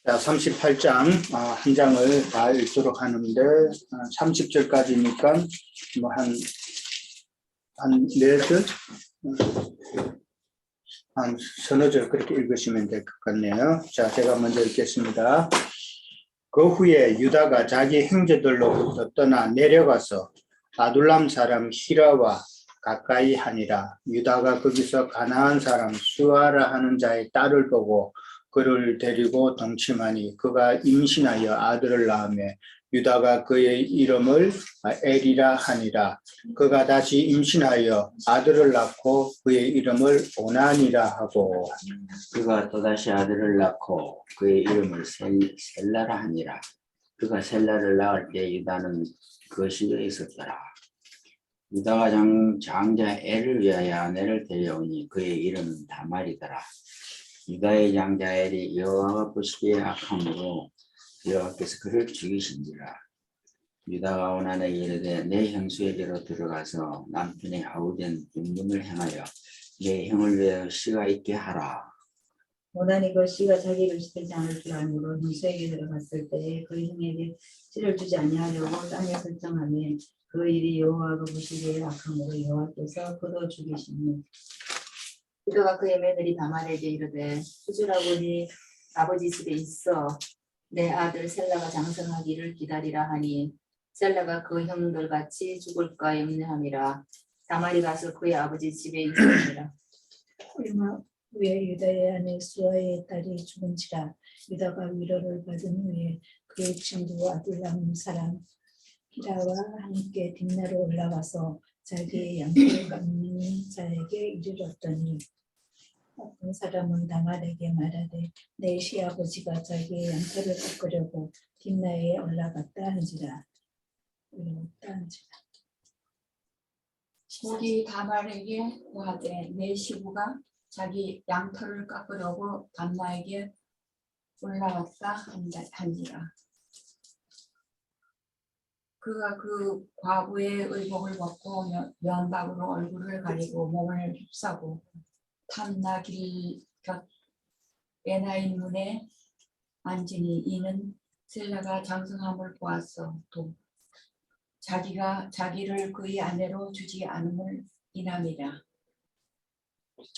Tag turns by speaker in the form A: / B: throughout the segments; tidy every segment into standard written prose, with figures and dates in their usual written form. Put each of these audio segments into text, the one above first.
A: 자, 38장 한 장을 다 읽도록 하는데 30절까지니까 뭐 한 4절, 한 서너 절 그렇게 읽으시면 될 것 같네요. 자, 제가 먼저 읽겠습니다. 그 후에 유다가 자기 형제들로부터 떠나 내려가서 아둘람 사람 히라와 가까이 하니라. 유다가 거기서 가나안 사람 수아라 하는 자의 딸을 보고 그를 데리고 동침하니 그가 임신하여 아들을 낳으며 유다가 그의 이름을 엘이라 하니라. 그가 다시 임신하여 아들을 낳고 그의 이름을 오난이라 하고
B: 그가 또다시 아들을 낳고 그의 이름을 셀라라 하니라. 그가 셀라를 낳을 때 유다는 그 시대에 있었더라. 유다가 장자 엘을 위하여 아내를 데려오니 그의 이름은 다말이더라. 유다의 장자 엘이 여호와가 보시기에 악함으로 여호와께서 그를 죽이신지라. 유다가 오난에게 이르되 내 형수에게로 들어가서 남편의 아우된 빈문을 행하여 내 형을 위하여 씨가 있게 하라.
C: 오난이 그 씨가 자기를 시키지 않을 줄 알므로 형수에게 들어갔을 때에 그 형에게 씨를 주지 아니하려고 땅에 설정하며 그 일이 여호와가 보시기에 악함으로 여호와께서 그도 죽이시니 유다가 그의 며느리 다말에게 이르되 수주라고니 아버지 집에 있어 내 아들 셀라가 장성하기를 기다리라 하니 셀라가 그 형들 같이 죽을까 염려함이라. 다말이 가서 그의 아버지 집에 있으니라.
D: 얼마 후에 유다의 아내 수아의 딸이 죽은지라. 유다가 위로를 받은 후에 그의 친구 아둘람 사람 히라와 함께 딥나로 올라가서 자기의 양털을 깎는 자에게 이르렀더니 어떤 사람은 다말에게 말하되 내 시아버지가 자기의 양털을 깎으려고 딥나에 올라갔다 한지라.
E: 거기 다말에게 고하되 내 시부가 자기 양털을 깎으려고 담나에게 올라왔다 한지라. 그가 그 과부의 의복을 벗고 면박으로 얼굴을 가리고 몸을 휩싸고 탐나 길 곁 에나임 문에 앉으니 이는 셀라가 장성함을 보았어. 또 자기를 그의 아내로 주지 않음을 인함이라.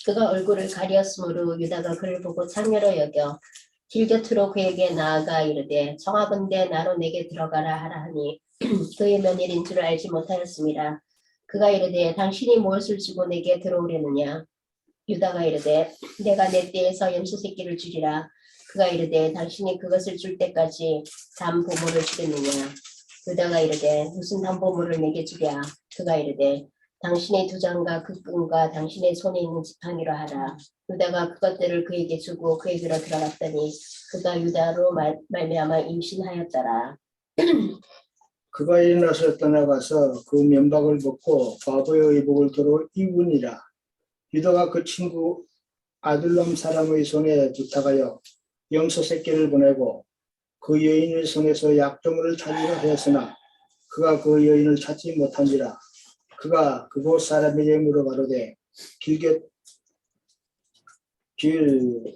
F: 그가 얼굴을 가리었으므로 유다가 그를 보고 창녀로 여겨 길 곁으로 그에게 나아가 이르되 청하건대 나로 내게 들어가라 하라 하니 그의 며느리인 줄 알지 못하였습니다. 그가 이르되 당신이 무엇을 주고 내게 들어오려느냐. 유다가 이르되 내가 내 떼에서 염소 새끼를 주리라. 그가 이르되 당신이 그것을 줄 때까지 담보물을 주겠느냐. 유다가 이르되 무슨 담보물을 내게 주랴. 그가 이르되 당신의 두 장과 그 끈과 당신의 손에 있는 지팡이로 하라. 유다가 그것들을 그에게 주고 그에게로 들어갔더니 그가 유다로 말미암아 임신하였더라.
A: 그가 일어나서 떠나가서 그 면박을 벗고 과부의 의복을 도로 입으니라. 유다가 그 친구 아둘람 사람의 손에 부탁하여 염소 새끼를 보내고 그 여인의 손에서 약조물을 찾으려 하였으나 그가 그 여인을 찾지 못한지라. 그가 그곳 사람에게 물어가로되 길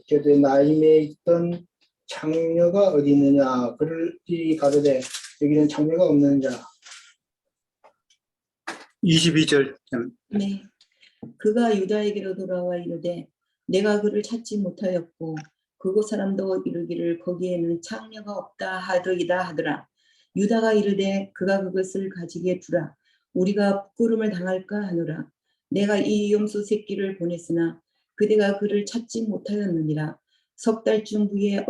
A: 곁에 나임에 있던 창녀가 어디 있느냐. 그들이 가로되 여기는 창녀가 없느니라. 22절.
G: 네. 그가 유다에게로 돌아와 이르되 내가 그를 찾지 못하였고 그곳 사람도 이르기를 거기에는 창녀가 없다 하더이다 하더라. 유다가 이르되 그가 그것을 가지게 두라. 우리가 부끄러움을 당할까 하노라. 내가 이 염소 새끼를 보냈으나 그대가 그를 찾지 못하였느니라. 석 달쯤 후에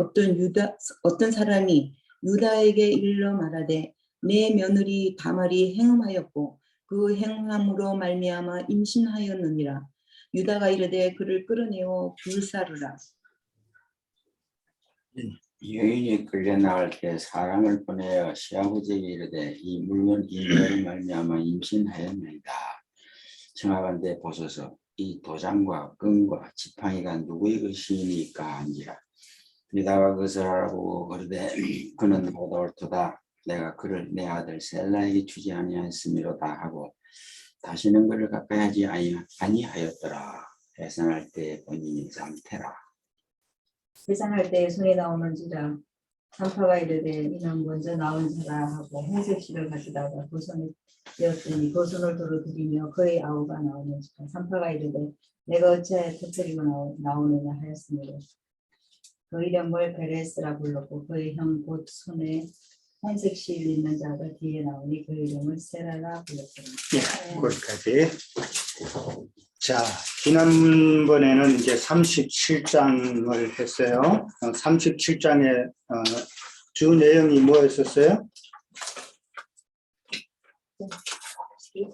G: 어떤 사람이 유다에게 일러 말하되 내 며느리 다말이 행음하였고 그 행함으로 말미암아 임신하였느니라. 유다가 이르되 그를 끌어내어 불사르라.
B: 여인이 끌려 나갈 때 사람을 보내어 시아버지에게 이르되 이 물건을 말미암아 임신하였나이다. 청하건대 보소서 이 도장과 끈과 지팡이가 누구의 것이니까 한지라. 유다가 그것을 알아보고 그러되 그는 모두 옳도다. 내가 그를 내 아들 셀라에게 주지 아니하였음이로다 하고 다시는 그를 가까이 하지 아니하였더라. 해산할 때 본인의 상태라.
C: 해산할 때 손이 나오는지라 산파가 이르되 이는 먼저 나온 자라 하고 행색실을 가져다가 도선에 되었더니 도선을 도로 들이며 그의 아우가 나오는지라. 산파가 이르되 내가 어찌하여 터뜨리고 나오느냐 하였으므로 그 이름을 베레스라 불렀고 그의 형 곧 손에 한색실 있는 자가 뒤에 나오니 그 이름을 세라라 불렀더니.
A: 예, 거기까지. 자, 지난번에는 이제 37장을 했어요. 37장의 주 내용이 뭐였었어요?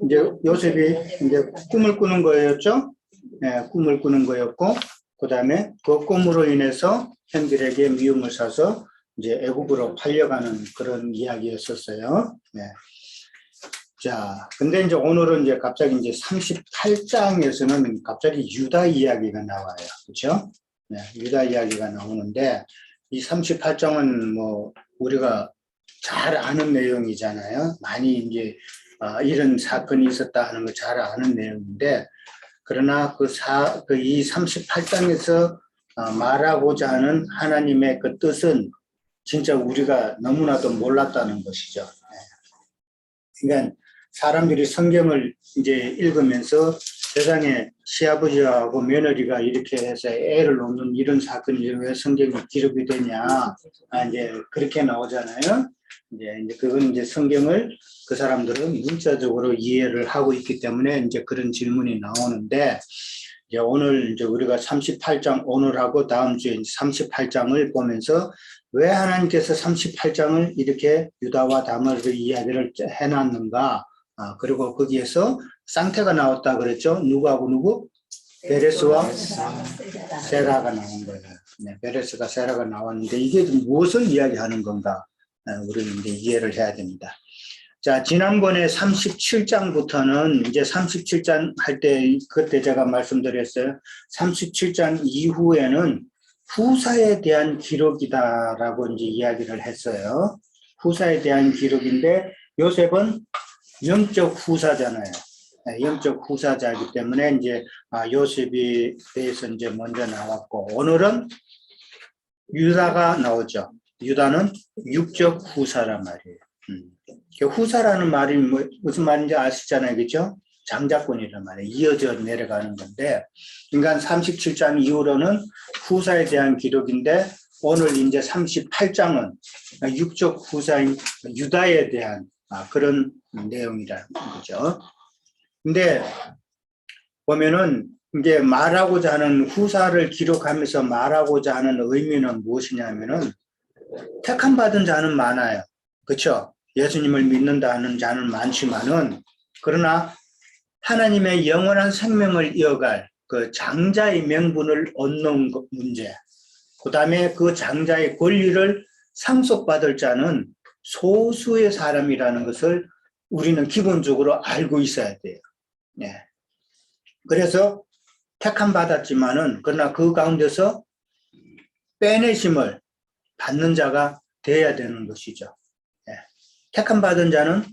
A: 이제 요셉이 이제 꿈을 꾸는 거였죠. 네, 꿈을 꾸는 거였고, 그 다음에 그 꿈으로 인해서 형들에게 미움을 사서 이제 애굽으로 팔려가는 그런 이야기였었어요. 네. 자, 근데 이제 오늘은 이제 갑자기 이제 38장에서는 갑자기 유다 이야기가 나와요. 그렇죠? 네, 유다 이야기가 나오는데 이 38장은 뭐 우리가 잘 아는 내용이잖아요. 많이 이제 이런 사건이 있었다 하는 걸 잘 아는 내용인데 그러나 이 38장에서 말하고자 하는 하나님의 그 뜻은 진짜 우리가 너무나도 몰랐다는 것이죠. 그러니까 사람들이 성경을 이제 읽으면서 세상에 시아버지하고 며느리가 이렇게 해서 애를 놓는 이런 사건이 왜 성경에 기록이 되냐, 이제 그렇게 나오잖아요. 이제 그건 이제 성경을 그 사람들은 문자적으로 이해를 하고 있기 때문에 이제 그런 질문이 나오는데 이제 오늘 이제 우리가 38장 오늘하고 다음 주에 38장을 보면서 왜 하나님께서 38장을 이렇게 유다와 다말의 이야기를 해놨는가? 그리고 거기에서 쌍태가 나왔다 그랬죠. 누구하고 누구? 베레스와 세라가 나온 거예요. 네, 베레스가 세라가 나왔는데 이게 무엇을 이야기하는 건가? 우리는 이제 이해를 해야 됩니다. 자, 지난번에 37장부터는 이제 37장 할 때 그때 제가 말씀드렸어요. 37장 이후에는 후사에 대한 기록이다라고 이제 이야기를 했어요. 후사에 대한 기록인데 요셉은 영적 후사잖아요. 영적 후사자이기 때문에 이제 요셉에 대해서 이제 먼저 나왔고 오늘은 유다가 나오죠. 유다는 육적 후사란 말이에요. 후사라는 말이 무슨 말인지 아시잖아요. 그렇죠? 장자권이란 말이에요. 이어져 내려가는 건데 인간 37장 이후로는 후사에 대한 기록인데 오늘 이제 38장은 육적 후사인 유다에 대한 그런 내용이라는 거죠. 근데 보면은 이제 말하고자 하는 후사를 기록하면서 말하고자 하는 의미는 무엇이냐면은 택함 받은 자는 많아요. 그렇죠? 예수님을 믿는다는 자는 많지만은 그러나 하나님의 영원한 생명을 이어갈 그 장자의 명분을 얻는 문제, 그 다음에 그 장자의 권리를 상속받을 자는 소수의 사람이라는 것을 우리는 기본적으로 알고 있어야 돼요. 네. 그래서 택함 받았지만은 그러나 그 가운데서 빼내심을 받는 자가 돼야 되는 것이죠. 네. 택함 받은 자는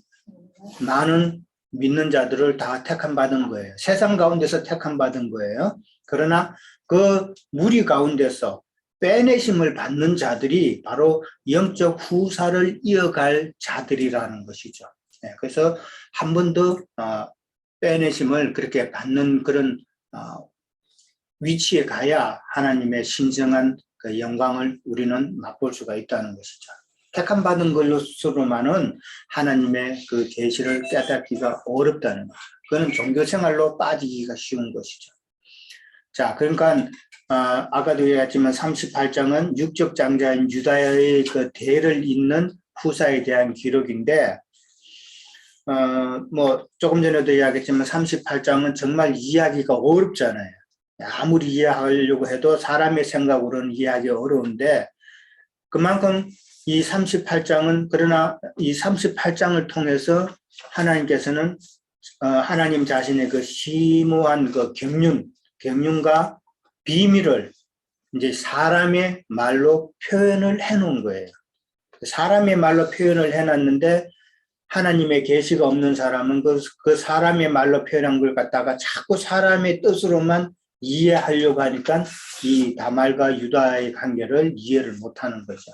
A: 많은 믿는 자들을 다 택함 받은 거예요. 세상 가운데서 택함 받은 거예요. 그러나 그 무리 가운데서 빼내심을 받는 자들이 바로 영적 후사를 이어갈 자들이라는 것이죠. 네, 그래서 한 번 더 빼내심을 그렇게 받는 그런 위치에 가야 하나님의 신성한 그 영광을 우리는 맛볼 수가 있다는 것이죠. 택함 받은 것으로만은 하나님의 그 계시를 깨닫기가 어렵다는 거죠. 그거는 종교생활로 빠지기가 쉬운 것이죠. 자, 그러니까 아까도 얘기했지만 38장은 육적 장자인 유다의 그 대를 잇는 후사에 대한 기록인데 뭐 조금 전에도 이야기했지만 38장은 정말 이해하기가 어렵잖아요. 아무리 이해하려고 해도 사람의 생각으로는 이해하기 어려운데 그만큼 이 38장은 그러나 이 38장을 통해서 하나님께서는 하나님 자신의 그 심오한 그 경륜과 비밀을 이제 사람의 말로 표현을 해놓은 거예요. 사람의 말로 표현을 해놨는데 하나님의 계시가 없는 사람은 그 사람의 말로 표현한 걸 갖다가 자꾸 사람의 뜻으로만 이해하려고 하니까 이 다말과 유다의 관계를 이해를 못하는 거죠.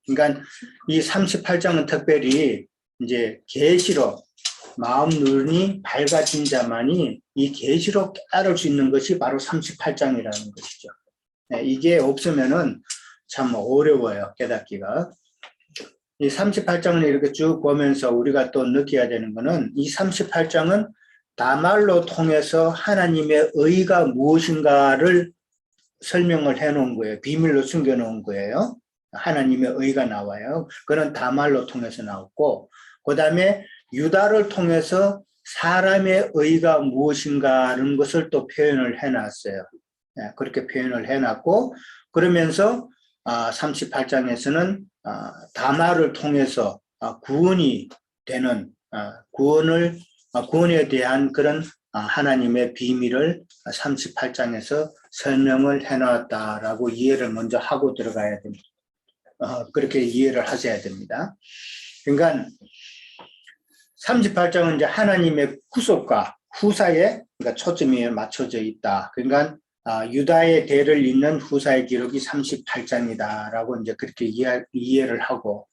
A: 그러니까 이 38장은 특별히 이제 계시록 마음 눈이 밝아진 자만이 이 계시록 깨달을 수 있는 것이 바로 38장이라는 것이죠. 이게 없으면은 참 어려워요, 깨닫기가. 이 38장을 이렇게 쭉 보면서 우리가 또 느껴야 되는 거는 이 38장은 다말로 통해서 하나님의 의가 무엇인가를 설명을 해 놓은 거예요. 비밀로 숨겨 놓은 거예요. 하나님의 의가 나와요. 그는 다말로 통해서 나왔고, 그 다음에 유다를 통해서 사람의 의가 무엇인가라는 것을 또 표현을 해 놨어요. 그렇게 표현을 해 놨고, 그러면서 38장에서는 다말을 통해서 구원이 되는 구원에 대한 그런 하나님의 비밀을 38장에서 설명을 해놨다라고 이해를 먼저 하고 들어가야 됩니다. 그렇게 이해를 하셔야 됩니다. 그러니까 38장은 이제 하나님의 구속과 후사에 그러니까 초점이 맞춰져 있다. 그러니까 유다의 대를 잇는 후사의 기록이 38장이다라고 이제 그렇게 이해를 하고,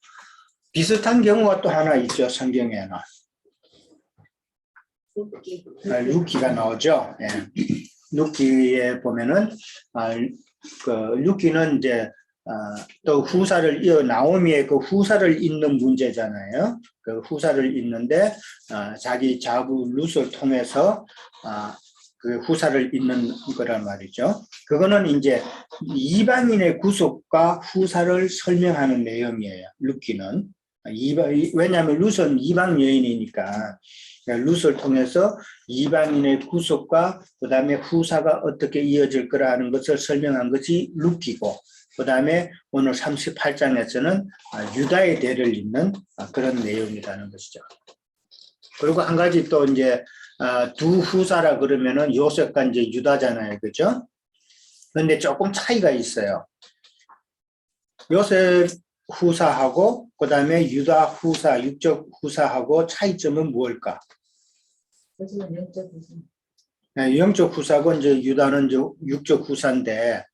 A: 비슷한 경우가 또 하나 있죠, 성경에는. 룻기가 나오죠. 예. 룻기에 보면은 그 룻기는 이제 또 후사를 나오미의 그 후사를 잇는 문제잖아요. 그 후사를 잇는데 자기 자부 룻을 통해서 그 후사를 잇는 거란 말이죠. 그거는 이제 이방인의 구속과 후사를 설명하는 내용이에요. 룻기는. 왜냐하면 룻은 이방 여인이니까 룻을 통해서 이방인의 구속과 그 다음에 후사가 어떻게 이어질 거라는 것을 설명한 것이 룻기고, 그 다음에 오늘 38장에서는 유다의 대를 잇는 그런 내용이라는 것이죠. 그리고 한 가지 또 이제 두 후사라 그러면은 요셉과 이제 유다잖아요, 그죠? 그런데 조금 차이가 있어요. 요셉 후사하고 그 다음에 유다 후사, 육적 후사하고 차이점은 무엇일까? 영적 후사고 이제 유다는 이제 육적 후사인데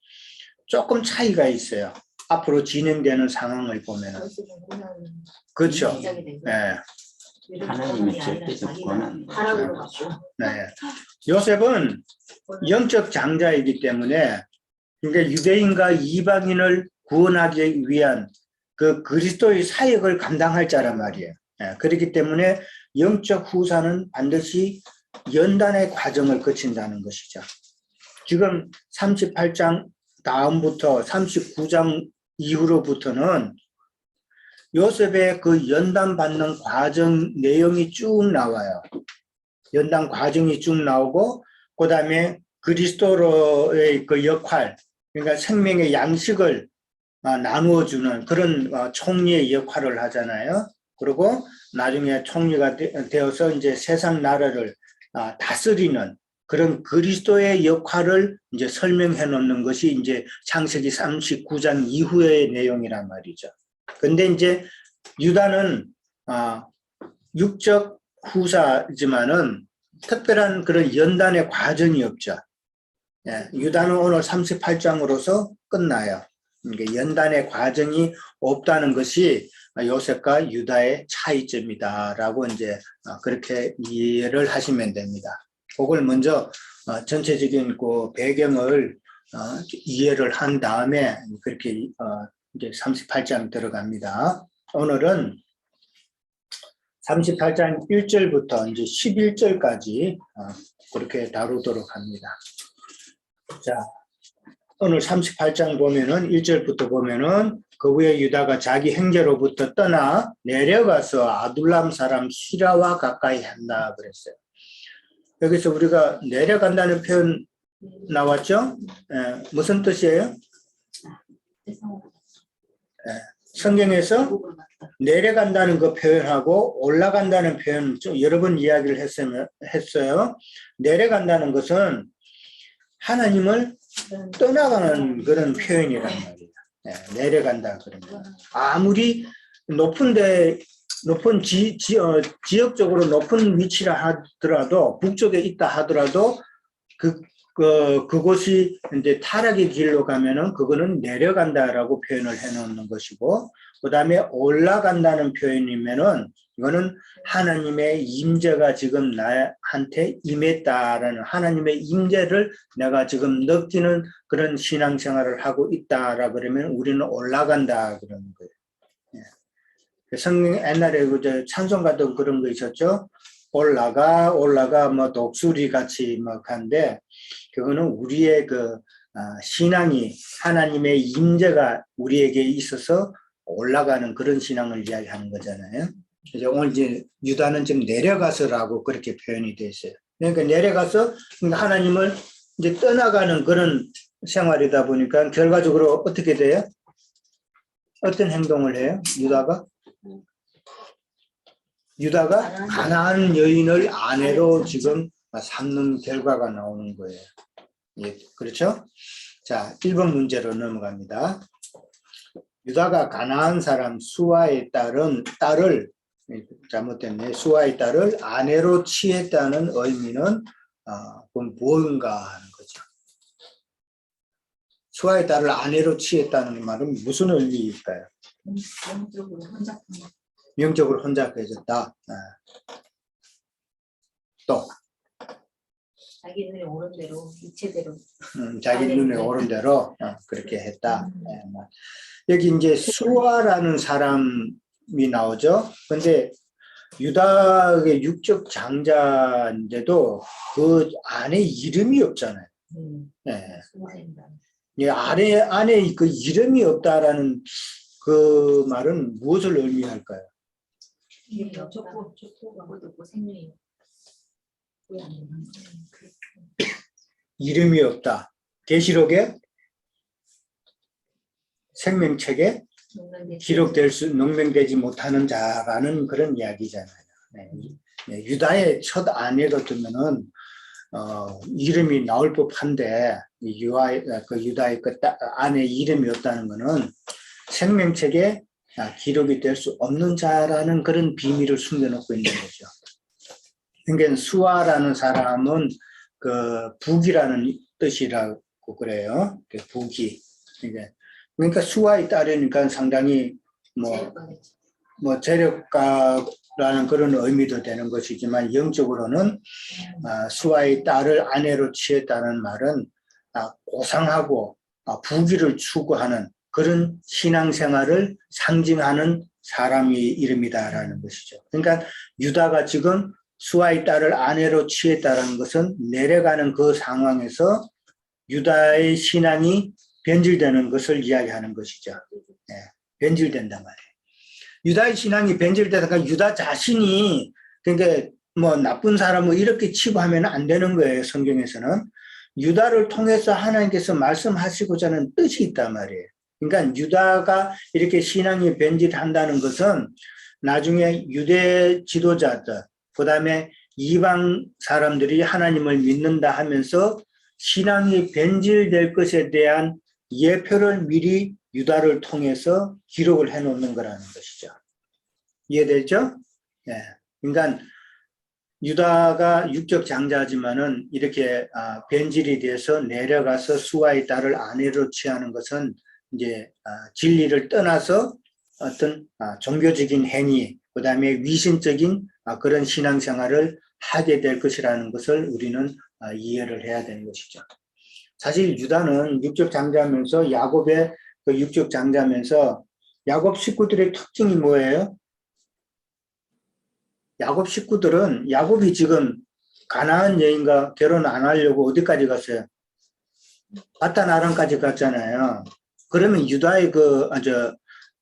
A: 조금 차이가 있어요. 앞으로 진행되는 상황을 보면은. 그렇죠. 네.
B: 하나님의 절대적 권한.
A: 네. 요셉은 영적 장자이기 때문에 그러니까 유대인과 이방인을 구원하기 위한 그 그리스도의 사역을 감당할 자란 말이에요. 그렇기 때문에 영적 후사는 반드시 연단의 과정을 거친다는 것이죠. 지금 38장 다음부터 39장 이후로부터는 요셉의 그 연단 받는 과정 내용이 쭉 나와요. 연단 과정이 쭉 나오고, 그 다음에 그리스도로의 그 역할, 그러니까 생명의 양식을 나누어 주는 그런 총리의 역할을 하잖아요. 그리고 나중에 총리가 되어서 이제 세상 나라를 다스리는 그런 그리스도의 역할을 이제 설명해 놓는 것이 이제 창세기 39장 이후의 내용이란 말이죠. 근데 이제 유다는 육적 후사지만은 특별한 그런 연단의 과정이 없죠. 유다는 오늘 38장으로서 끝나요. 그러니까 연단의 과정이 없다는 것이 요셉과 유다의 차이점이다라고 이제 그렇게 이해를 하시면 됩니다. 그걸 먼저 전체적인 그 배경을 이해를 한 다음에 그렇게 이제 38장 들어갑니다. 오늘은 38장 1절부터 이제 11절까지 그렇게 다루도록 합니다. 자, 오늘 38장 보면은 1절부터 보면은 그 후에 유다가 자기 형제로부터 떠나 내려가서 아둘람 사람 시라와 가까이 한다 그랬어요. 여기서 우리가 내려간다는 표현 나왔죠? 무슨 뜻이에요? 성경에서 내려간다는 그 표현하고 올라간다는 표현 좀 여러 번 이야기를 했어요. 내려간다는 것은 하나님을 떠나가는 그런 표현이란 말이에요. 내려간다 그러면 아무리 높은 지역적으로 높은 위치라 하더라도 북쪽에 있다 하더라도 그 그곳이 이제 타락의 길로 가면은 그거는 내려간다라고 표현을 해놓는 것이고, 그 다음에 올라간다는 표현이면은 이거는 하나님의 임재가 지금 나한테 임했다라는 하나님의 임재를 내가 지금 느끼는 그런 신앙생활을 하고 있다라 그러면 우리는 올라간다 그러는 거예요. 예. 성경 옛날에 그 찬송 같은 그런 거 있었죠. 올라가 뭐 독수리 같이 뭐 한데 그거는 우리의 신앙이 하나님의 임재가 우리에게 있어서 올라가는 그런 신앙을 이야기하는 거잖아요. 그래서 오늘 이제 유다는 지금 내려가서라고 그렇게 표현이 돼 있어요. 그러니까 내려가서 하나님을 이제 떠나가는 그런 생활이다 보니까 결과적으로 어떻게 돼요? 어떤 행동을 해요? 유다가 가나안 여인을 아내로 지금 삼는 결과가 나오는 거예요. 예, 그렇죠? 자, 1번 문제로 넘어갑니다. 유다가 가나안 사람 수아의 딸을 잘못됐네. 수아의 딸을 아내로 취했다는 의미는 그건 뭔가 하는 거죠. 수아의 딸을 아내로 취했다는 말은 무슨 의미일까요? 영적으로 혼잡해졌다. 또
F: 자기 눈에 오른 대로 이체대로
A: 자기 눈에 오른 대로 그렇게 했다. 여기 이제 수아라는 사람이 나오죠. 근데 유다의 육적 장자인데도 그 안에 이름이 없잖아요. 네. 예, 안에 그 이름이 없다라는 그 말은 무엇을 의미할까요? 이름이 없다. 계시록에 생명책에 농명되지 못하는 자라는 그런 이야기잖아요. 네. 네, 유다의 첫 아내가 되면은 이름이 나올 법한데 유다의 그 아내 이름이 없다는 것은 생명책에 기록이 될 수 없는 자라는 그런 비밀을 숨겨놓고 있는 거죠. 그러니까 수아라는 사람은 그 북이라는 뜻이라고 그래요. 북이. 그러니까 수아의 딸이니까 상당히 뭐 재력가라는 그런 의미도 되는 것이지만 영적으로는 수아의 딸을 아내로 취했다는 말은 고상하고 부귀를 추구하는 그런 신앙생활을 상징하는 사람의 이름이다라는 것이죠. 그러니까 유다가 지금 수아의 딸을 아내로 취했다는 것은 내려가는 그 상황에서 유다의 신앙이 변질되는 것을 이야기하는 것이죠. 네, 변질된단 말이에요. 유다의 신앙이 변질되다가 유다 자신이 그러니까 뭐 나쁜 사람을 이렇게 치부하면 안 되는 거예요. 성경에서는 유다를 통해서 하나님께서 말씀하시고자 하는 뜻이 있단 말이에요. 그러니까 유다가 이렇게 신앙이 변질한다는 것은 나중에 유대 지도자들 그 다음에 이방 사람들이 하나님을 믿는다 하면서 신앙이 변질될 것에 대한 예표를 미리 유다를 통해서 기록을 해놓는 거라는 것이죠. 이해되죠? 네. 그러니까 유다가 육적 장자지만은 이렇게 변질이 돼서 내려가서 수아의 딸을 아내로 취하는 것은 이제 진리를 떠나서 어떤 종교적인 행위, 그 다음에 위신적인 그런 신앙생활을 하게 될 것이라는 것을 우리는 이해를 해야 되는 것이죠. 사실 유다는 육적 장자면서 야곱의 그 육적 장자면서 야곱 식구들의 특징이 뭐예요? 야곱 식구들은 야곱이 지금 가나안 여인과 결혼 안 하려고 어디까지 갔어요? 바단 아람까지 갔잖아요. 그러면 유다의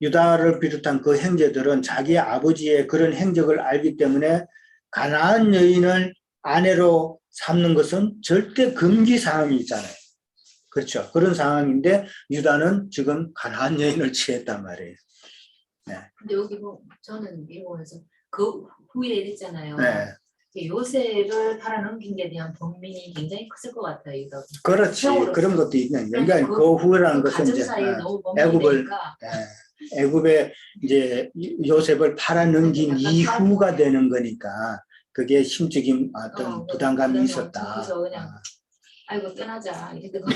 A: 유다를 비롯한 그 형제들은 자기 아버지의 그런 행적을 알기 때문에 가나안 여인을 아내로 삼는 것은 절대 금기 사항이 있잖아요. 그렇죠. 그런 상황인데 유다는 지금 가나안 여인을 취했단 말이에요. 네.
H: 근데 여기 저는 미국에서 그 후에 이랬잖아요.
A: 네.
H: 요셉을 팔아넘긴 데 대한 범민이 굉장히 컸을 것 같아요. 유다가.
A: 그렇지. 그런 것도 있는. 그러니까 그 후라는 것은 이제 애굽에 이제 요셉을 팔아넘긴 이후가 되는 거니까 그게 심적인 어떤 부담감이 있었다.
H: 아이고 떠나자 이렇게 되고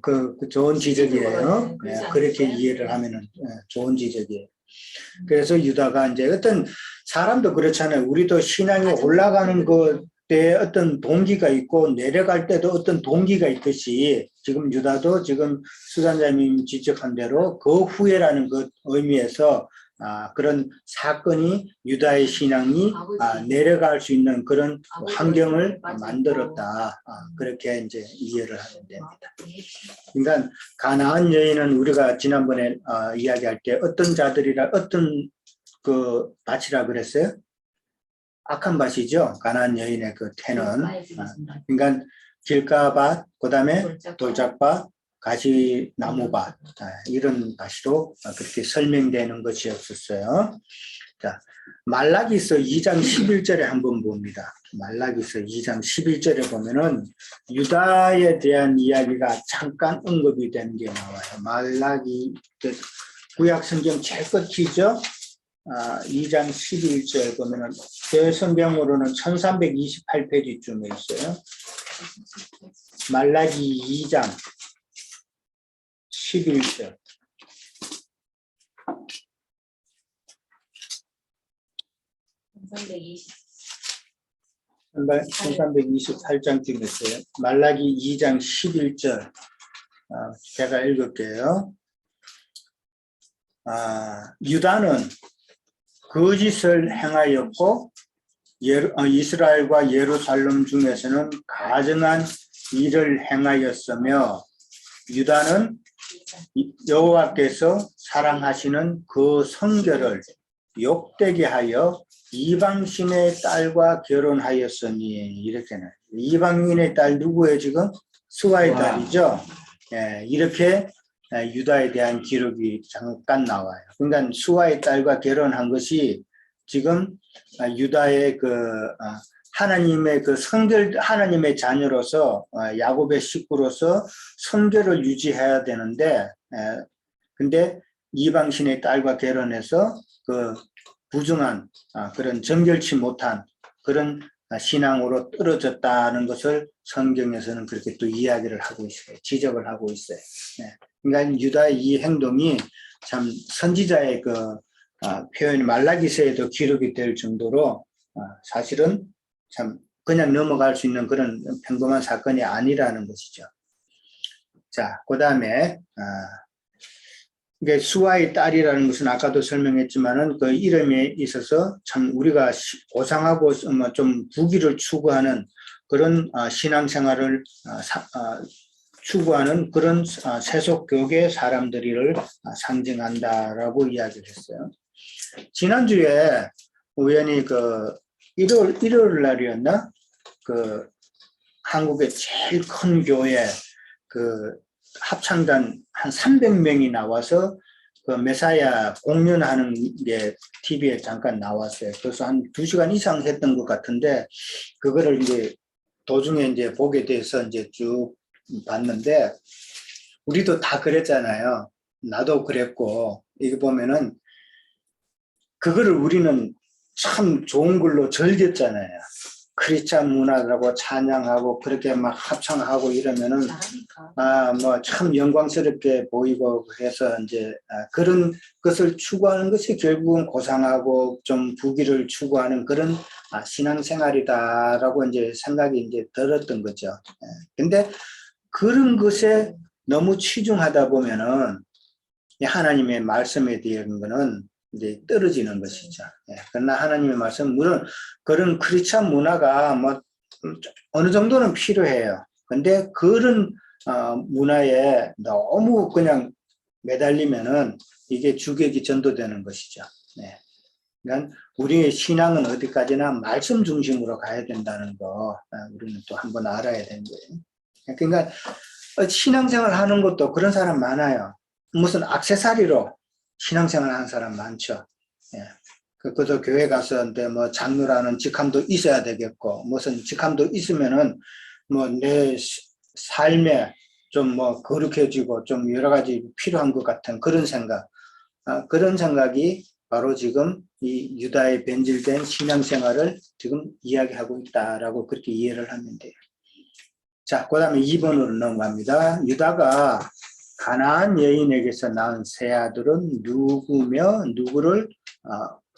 A: 그 좋은 지적이에요.
H: 그렇지
A: 그렇게
H: 않을까요?
A: 이해를 하면은 좋은 지적이에요. 그래서 유다가 이제 어떤 사람도 그렇잖아요. 우리도 신앙이 올라가는 그때 어떤 동기가 있고 내려갈 때도 어떤 동기가 있듯이 지금 유다도 지금 수산자님 지적한 대로 그 후에라는 그 의미에서 그런 사건이 유다의 신앙이 내려갈 수 있는 그런 환경을 만들었다. 그렇게 이제 이해를 하면 됩니다. 그러니까 가나안 여인은 우리가 지난번에 이야기할 때 어떤 자들이라 어떤 그 밭이라 그랬어요? 악한 밭이죠. 가나안 여인의 그 태는. 그러니까 길가밭, 그다음에 돌짝밭, 가시나무밭 이런 밭으로 그렇게 설명되는 것이었었어요. 자, 말라기서 2장 11절에 한번 봅니다. 말라기서 2장 11절에 보면은 유다에 대한 이야기가 잠깐 언급이 되는 게 나와요. 말라기 구약 성경 제일 끝이죠. 2장 11절 보면은 제 성경으로는 1328페이지쯤에 있어요. 말라기 2장 11절. 1328장쯤 있어요. 말라기 2장 11절. 제가 읽을게요. 유다는 거짓을 행하였고 이스라엘과 예루살렘 중에서는 가증한 일을 행하였으며 유다는 여호와께서 사랑하시는 그 성결을 욕되게 하여 이방신의 딸과 결혼하였으니 이렇게는 이방인의 딸 누구예요 지금? 수아의 딸이죠. 이렇게 유다에 대한 기록이 잠깐 나와요. 그러니까 수아의 딸과 결혼한 것이 지금 유다의 그 하나님의 그 성결 하나님의 자녀로서 야곱의 식구로서 성결을 유지해야 되는데 근데 이방신의 딸과 결혼해서 그 부정한 그런 정결치 못한 그런 신앙으로 떨어졌다는 것을 성경에서는 그렇게 또 이야기를 하고 있어요. 지적을 하고 있어요. 그러니까 유다의 이 행동이 참 선지자의 그 표현 말라기서에도 기록이 될 정도로 사실은 참 그냥 넘어갈 수 있는 그런 평범한 사건이 아니라는 것이죠. 자, 그 다음에 이게 수아의 딸이라는 것은 아까도 설명했지만은 그 이름에 있어서 참 우리가 고상하고 좀 부귀를 추구하는 그런 신앙생활을 추구하는 그런 세속교계 사람들을 상징한다라고 이야기를 했어요. 지난주에 우연히 그 일요일 날이었나? 그 한국의 제일 큰 교회 그 합창단 한 300명이 나와서 그 메사야 공연하는 게 TV에 잠깐 나왔어요. 그래서 한 2시간 이상 했던 것 같은데 그거를 이제 도중에 이제 보게 돼서 이제 쭉 봤는데 우리도 다 그랬잖아요. 나도 그랬고 이게 보면은 그거를 우리는 참 좋은 걸로 즐겼잖아요. 크리스찬 문화라고 찬양하고 그렇게 막 합창하고 이러면은 뭐 참 영광스럽게 보이고 해서 이제 그런 것을 추구하는 것이 결국은 고상하고 좀 부귀를 추구하는 그런 신앙생활이다라고 이제 생각이 이제 들었던 거죠. 근데 그런 것에 너무 치중하다 보면은 하나님의 말씀에 대한 거는 이제 떨어지는 것이죠. 그러나 하나님의 말씀 물론 그런 크리스찬 문화가 뭐 어느 정도는 필요해요. 근데 그런 문화에 너무 그냥 매달리면은 이게 주객이 전도되는 것이죠. 그러니까 우리의 신앙은 어디까지나 말씀 중심으로 가야 된다는 거 우리는 또 한번 알아야 되는 거예요. 그러니까 신앙생활 하는 것도 그런 사람 많아요. 무슨 액세서리로 신앙생활 하는 사람 많죠. 그것도 교회 가서 뭐 장로라는 직함도 있어야 되겠고 무슨 직함도 있으면은 뭐 내 삶에 좀 뭐 거룩해지고 좀 여러 가지 필요한 것 같은 그런 생각, 그런 생각이 바로 지금 이 유다의 변질된 신앙생활을 지금 이야기하고 있다라고 그렇게 이해를 하면 돼요. 자, 그 다음에 2번으로 넘어갑니다. 유다가 가나안 여인에게서 낳은 세 아들은 누구며 누구를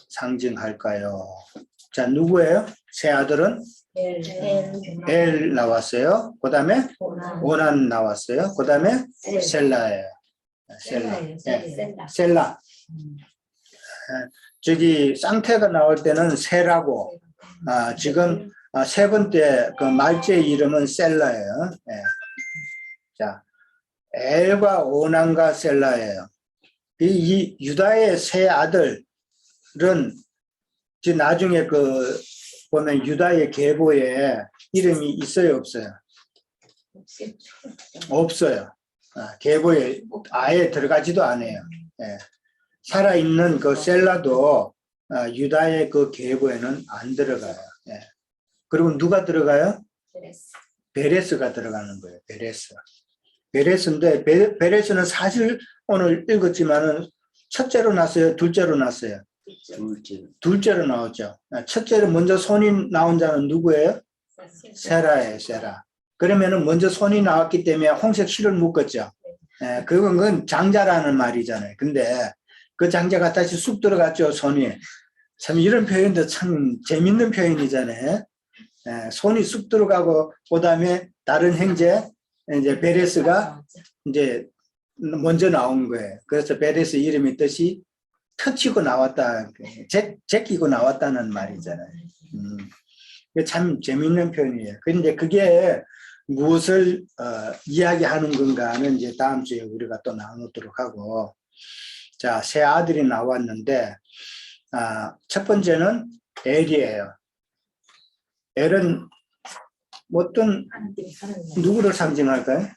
A: 상징할까요? 자, 누구예요? 세 아들은 엘 나왔어요. 그 다음에 오난 나왔어요. 그 다음에 셀라예요.
C: 셀라예요. 셀라.
A: 셀라. 저기 쌍태가 나올 때는 세라고, 지금 세 번째 그 말째 이름은 셀라예요. 예. 자, 엘과 오난과 셀라예요. 이 유다의 세 아들은 지금 나중에 그 보면 유다의 계보에 이름이 있어요, 없어요? 없어요. 계보에 아예 들어가지도 않아요. 예. 살아있는 그 셀라도 유다의 그 계보에는 안 들어가요. 예. 그리고 누가 들어가요? 베레스가 들어가는 거예요. 베레스인데 베레스는 사실 오늘 읽었지만은 첫째로 났어요, 둘째로 났어요? 둘째로 나왔죠. 첫째로 먼저 손이 나온 자는 누구예요? 세라예요, 세라. 그러면은 먼저 손이 나왔기 때문에 홍색 실을 묶었죠. 예, 그건 장자라는 말이잖아요. 근데 그 장자가 다시 쑥 들어갔죠, 손이. 참 이런 표현도 참 재밌는 표현이잖아요. 예, 손이 쑥 들어가고 그다음에 다른 형제 이제 베레스가 이제 먼저 나온 거예요. 그래서 베레스 이름의 뜻이 터치고 나왔다, 제끼고 나왔다는 말이잖아요. 참 재밌는 표현이에요. 그런데 그게 무엇을 이야기하는 건가는 이제 다음 주에 우리가 또 나누도록 하고, 자, 세 아들이 나왔는데 첫 번째는 엘이에요. 엘은 어떤 누구를 상징할까요?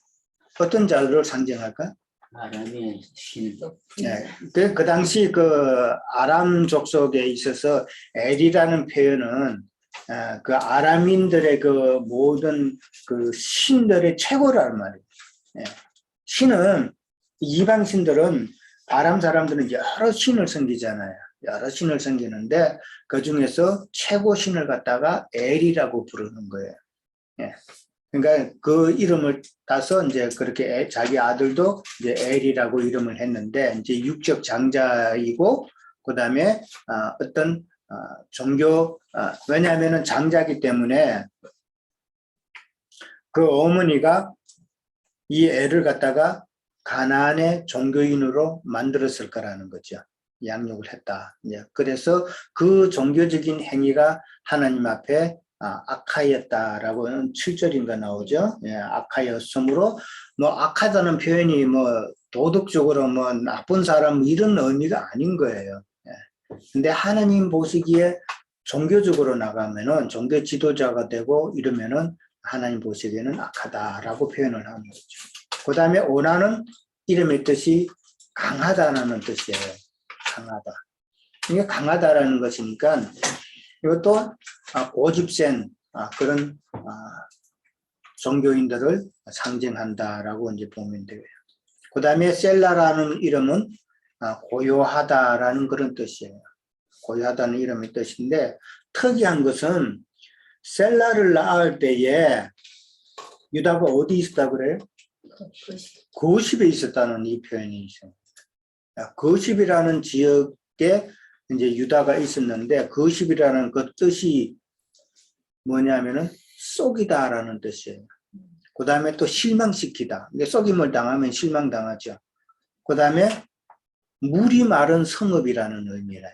A: 어떤 자를 상징할까요?
B: 아람의 신.
A: 네. 그 당시 그 아람 족속에 있어서 엘이라는 표현은 그 아람인들의 그 모든 그 신들의 최고라는 말이에요. 네. 신은 이방 신들은 아람 사람들은 여러 신을 섬기잖아요. 여러 신을 섬기는데 그 중에서 최고 신을 갖다가 엘이라고 부르는 거예요. 네. 그러니까 그 이름을 따서 이제 그렇게 자기 아들도 이제 엘이라고 이름을 했는데, 이제 육적 장자이고, 그 다음에 어떤 종교, 왜냐하면은 장자기 때문에 그 어머니가 이 애를 갖다가 가나안의 종교인으로 만들었을 거라는 거죠. 양육을 했다. 그래서 그 종교적인 행위가 하나님 앞에 악하였다라고는 7절인가 나오죠. 예, 악하였으므로 뭐 악하다는 표현이 뭐 도덕적으로 뭐 나쁜 사람 이런 의미가 아닌 거예요. 예. 근데 하나님 보시기에 종교적으로 나가면은 종교 지도자가 되고 이러면은 하나님 보시기에는 악하다라고 표현을 하는 거죠. 그 다음에 오나는 이름의 뜻이 강하다라는 뜻이에요. 강하다. 이게 강하다라는 것이니까 이것도 고집센 그런 종교인들을 상징한다라고 이제 보면 되고요. 그 다음에 셀라라는 이름은 고요하다라는 그런 뜻이에요. 고요하다는 이름의 뜻인데, 특이한 것은 셀라를 낳을 때에 유다가 어디 있었다 그래요? 거십에 있었다는 이 표현이 있어요. 거십이라는 지역에 이제 유다가 있었는데, 거십이라는 그 뜻이 뭐냐면은 쏘기다라는 뜻이에요. 그 다음에 또 실망시키다. 쏘김을 당하면 실망당하죠. 그 다음에 물이 마른 성읍이라는 의미래요.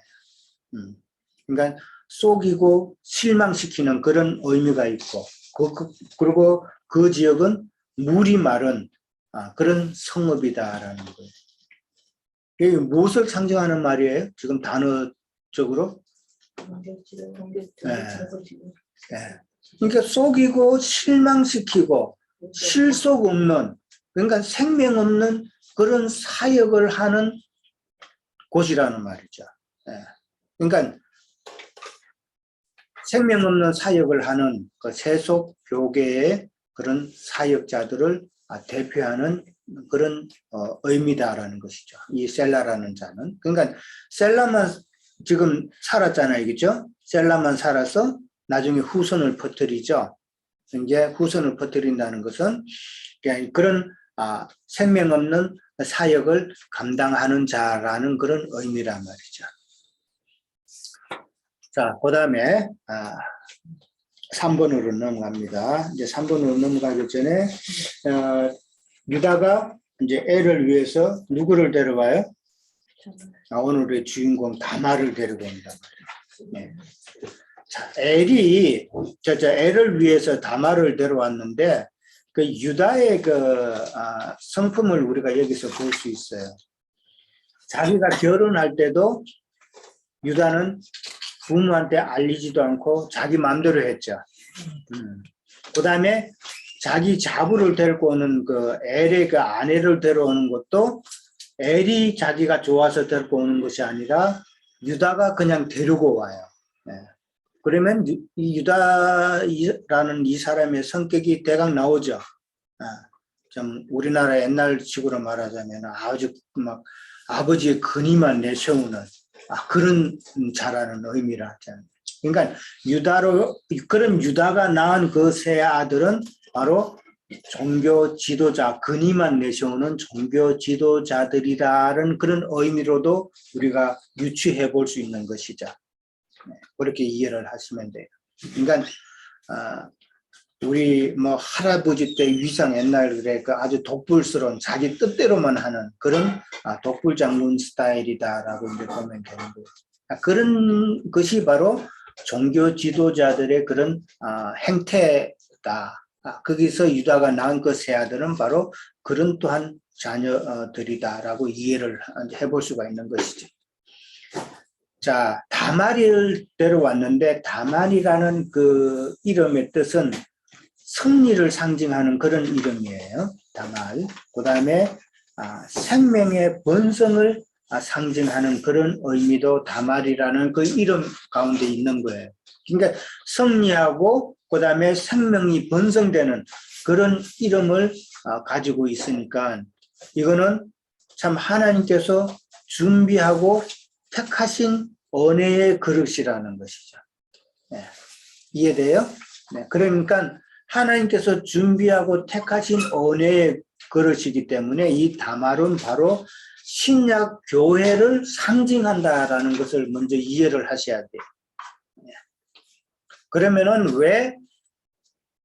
A: 그러니까 쏘기고 실망시키는 그런 의미가 있고, 그리고 그 지역은 물이 마른 그런 성읍이다라는 거예요. 이게 무엇을 상징하는 말이에요? 지금 단어적으로? 네. 그러니까 속이고 실망시키고 실속 없는, 그러니까 생명 없는 그런 사역을 하는 곳이라는 말이죠. 네. 그러니까 생명 없는 사역을 하는 그 세속 교계의 그런 사역자들을 대표하는 그런 의미다라는 것이죠. 이 셀라라는 자는. 그러니까 셀라만 지금 살았잖아요, 그죠? 셀라만 살아서 나중에 후손을 퍼뜨리죠. 이제 후손을 퍼뜨린다는 것은 그런 생명 없는 사역을 감당하는 자라는 그런 의미란 말이죠. 자, 그 다음에 3번으로 넘어갑니다. 이제 3번으로 넘어가기 전에 유다가 이제 엘을 위해서 누구를 데려와요? 오늘의 주인공 다말을 데리고 온단 말이에요. 네. 자, 엘이 엘을 위해서 다말을 데려왔는데 그 유다의 그 성품을 우리가 여기서 볼 수 있어요. 자기가 결혼할 때도 유다는 부모한테 알리지도 않고 자기 마음대로 했죠. 그 다음에 자기 자부를 데리고 오는 그 엘의 그 아내를 데려오는 것도 엘이 자기가 좋아서 데리고 오는 것이 아니라 유다가 그냥 데리고 와요. 네. 그러면 이 유다라는 이 사람의 성격이 대강 나오죠. 좀 우리나라 옛날식으로 말하자면 아주 막 아버지의 근위만 내세우는 그런 자라는 의미라. 그러니까 그런 유다가 낳은 그 세 아들은 바로 종교 지도자, 근위만 내세우는 종교 지도자들이라는 그런 의미로도 우리가 유추해 볼 수 있는 것이죠. 그렇게 이해를 하시면 돼요. 그러니까 우리 뭐 할아버지 때 위상 옛날에 그 아주 독불스러운 자기 뜻대로만 하는 그런 독불장군 스타일이다라고 이제 보면 되는 거예요. 그런 것이 바로 종교 지도자들의 그런 행태다. 거기서 유다가 낳은 그 세 아들은 바로 그런 또한 자녀들이다라고 이해를 해볼 수가 있는 것이죠. 자, 다말을 데려왔는데 다말이라는 그 이름의 뜻은 승리를 상징하는 그런 이름이에요. 다말. 그 다음에 생명의 번성을 상징하는 그런 의미도 다말이라는 그 이름 가운데 있는 거예요. 그러니까 승리하고 그 다음에 생명이 번성되는 그런 이름을 가지고 있으니까 이거는 참 하나님께서 준비하고 택하신 은혜의 그릇이라는 것이죠. 네. 이해돼요? 네. 그러니까 하나님께서 준비하고 택하신 은혜의 그릇이기 때문에 이 다말은 바로 신약 교회를 상징한다라는 것을 먼저 이해를 하셔야 돼요. 네. 그러면은 왜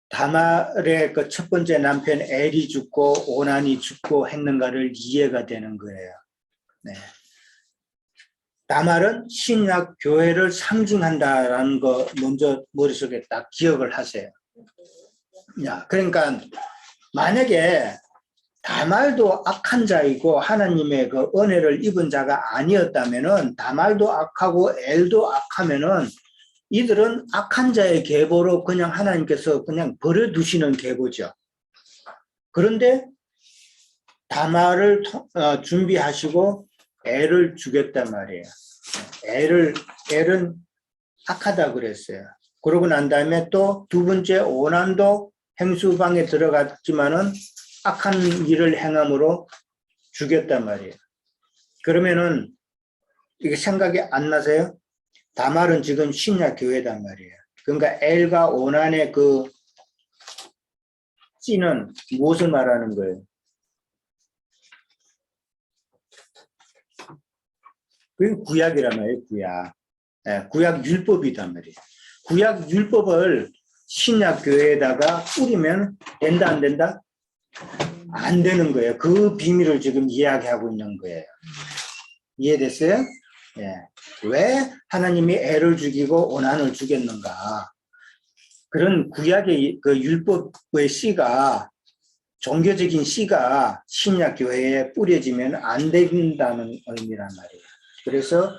A: 다말의 그 첫 번째 남편 엘이 죽고 오난이 죽고 했는가를 이해가 되는 거예요. 네. 다말은 신약 교회를 상징한다라는 거 먼저 머릿속에 딱 기억을 하세요. 야, 그러니까 만약에 다말도 악한 자이고 하나님의 그 은혜를 입은 자가 아니었다면은 다말도 악하고 엘도 악하면은 이들은 악한 자의 계보로 그냥 하나님께서 그냥 버려두시는 계보죠. 그런데 다말을 준비하시고 엘을 죽였단 말이에요. 엘은 악하다 그랬어요. 그러고 난 다음에 또 두 번째 오난도 행수방에 들어갔지만은 악한 일을 행함으로 죽였단 말이에요. 그러면은 이게 생각이 안 나세요? 다말은 지금 신약 교회단 말이에요. 그러니까 엘과 오난의 그 씨는 무엇을 말하는 거예요? 그게 구약이란 말이에요. 구약. 네, 구약 율법이단 말이에요. 구약 율법을 신약 교회에다가 뿌리면 된다 안 된다? 안 되는 거예요. 그 비밀을 지금 이야기하고 있는 거예요. 이해됐어요? 예. 왜 하나님이 애를 죽이고 오난을 죽였는가? 그런 구약의 그 율법의 씨가 종교적인 씨가 신약 교회에 뿌려지면 안 된다는 의미란 말이에요. 그래서